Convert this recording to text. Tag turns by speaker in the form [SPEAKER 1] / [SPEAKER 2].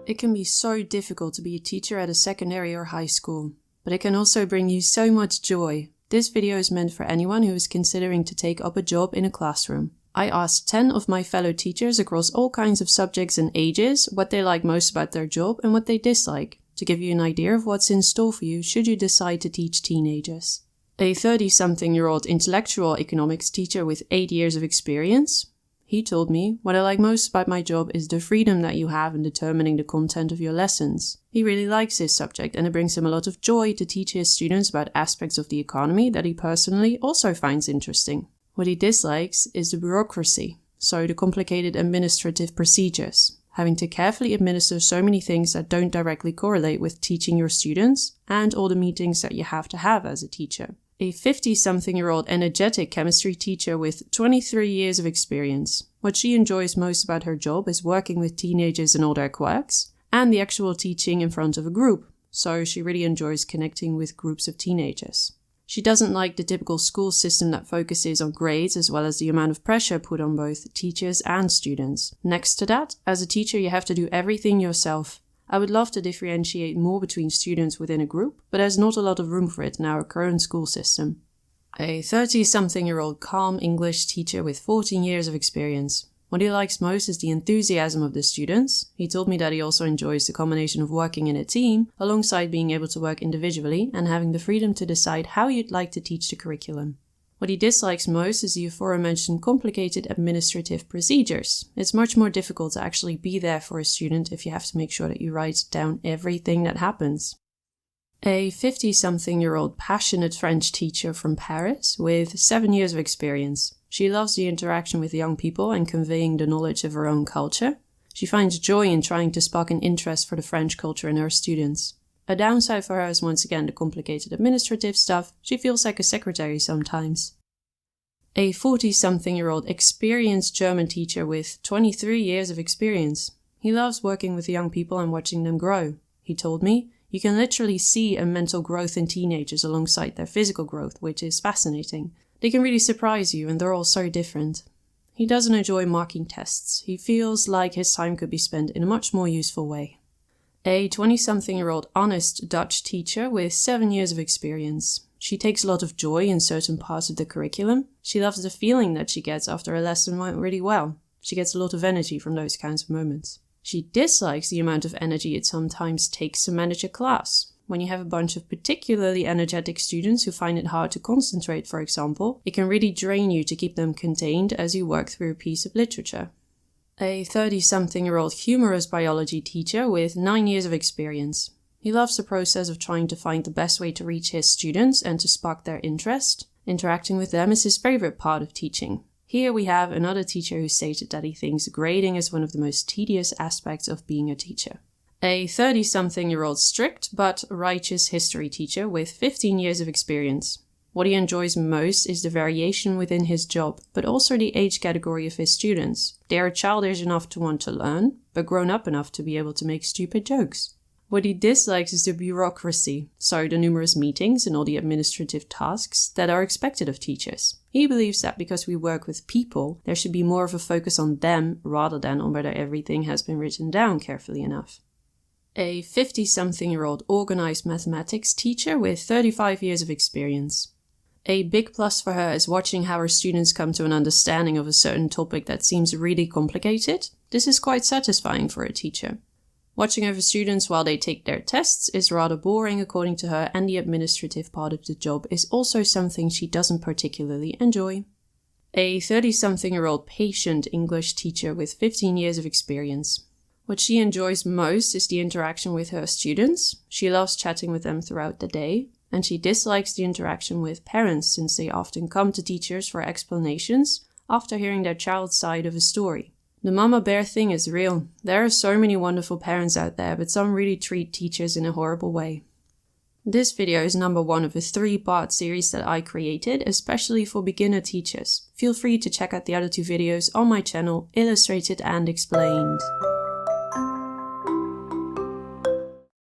[SPEAKER 1] It can be so difficult to be a teacher at a secondary or high school, but it can also bring you so much joy. This video is meant for anyone who is considering to take up a job in a classroom. I asked 10 of my fellow teachers across all kinds of subjects and ages what they like most about their job and what they dislike, to give you an idea of what's in store for you should you decide to teach teenagers. A 30-something-year-old intellectual economics teacher with 8 years of experience. He told me, what I like most about my job is the freedom that you have in determining the content of your lessons. He really likes his subject and it brings him a lot of joy to teach his students about aspects of the economy that he personally also finds interesting. What he dislikes is the bureaucracy, so the complicated administrative procedures, having to carefully administer so many things that don't directly correlate with teaching your students and all the meetings that you have to have as a teacher. A 50-something-year-old energetic chemistry teacher with 23 years of experience. What she enjoys most about her job is working with teenagers and all their quirks, and the actual teaching in front of a group, so she really enjoys connecting with groups of teenagers. She doesn't like the typical school system that focuses on grades as well as the amount of pressure put on both teachers and students. Next to that, as a teacher you have to do everything yourself. I would love to differentiate more between students within a group, but there's not a lot of room for it in our current school system. A 30-something-year-old calm English teacher with 14 years of experience. What he likes most is the enthusiasm of the students. He told me that he also enjoys the combination of working in a team, alongside being able to work individually and having the freedom to decide how you'd like to teach the curriculum. What he dislikes most is the aforementioned complicated administrative procedures. It's much more difficult to actually be there for a student if you have to make sure that you write down everything that happens. A 50-something-year-old passionate French teacher from Paris with 7 years of experience. She loves the interaction with young people and conveying the knowledge of her own culture. She finds joy in trying to spark an interest for the French culture in her students. A downside for her is once again the complicated administrative stuff. She feels like a secretary sometimes. A 40-something-year-old experienced German teacher with 23 years of experience. He loves working with young people and watching them grow. He told me, you can literally see a mental growth in teenagers alongside their physical growth, which is fascinating. They can really surprise you and they're all so different. He doesn't enjoy marking tests. He feels like his time could be spent in a much more useful way. A 20-something-year-old honest Dutch teacher with 7 years of experience. She takes a lot of joy in certain parts of the curriculum. She loves the feeling that she gets after a lesson went really well. She gets a lot of energy from those kinds of moments. She dislikes the amount of energy it sometimes takes to manage a class. When you have a bunch of particularly energetic students who find it hard to concentrate, for example, it can really drain you to keep them contained as you work through a piece of literature. A 30-something-year-old humorous biology teacher with 9 years of experience. He loves the process of trying to find the best way to reach his students and to spark their interest. Interacting with them is his favorite part of teaching. Here we have another teacher who stated that he thinks grading is one of the most tedious aspects of being a teacher. A 30-something-year-old strict but righteous history teacher with 15 years of experience. What he enjoys most is the variation within his job, but also the age category of his students. They are childish enough to want to learn, but grown up enough to be able to make stupid jokes. What he dislikes is the bureaucracy, so the numerous meetings and all the administrative tasks that are expected of teachers. He believes that because we work with people, there should be more of a focus on them rather than on whether everything has been written down carefully enough. A 50-something-year-old organized mathematics teacher with 35 years of experience. A big plus for her is watching how her students come to an understanding of a certain topic that seems really complicated. This is quite satisfying for a teacher. Watching over students while they take their tests is rather boring according to her, and the administrative part of the job is also something she doesn't particularly enjoy. A 30-something-year-old patient English teacher with 15 years of experience. What she enjoys most is the interaction with her students. She loves chatting with them throughout the day. And she dislikes the interaction with parents since they often come to teachers for explanations after hearing their child's side of a story. The mama bear thing is real. There are so many wonderful parents out there, but some really treat teachers in a horrible way. This video is number 1 of a 3-part series that I created, especially for beginner teachers. Feel free to check out the other 2 videos on my channel, illustrated and explained.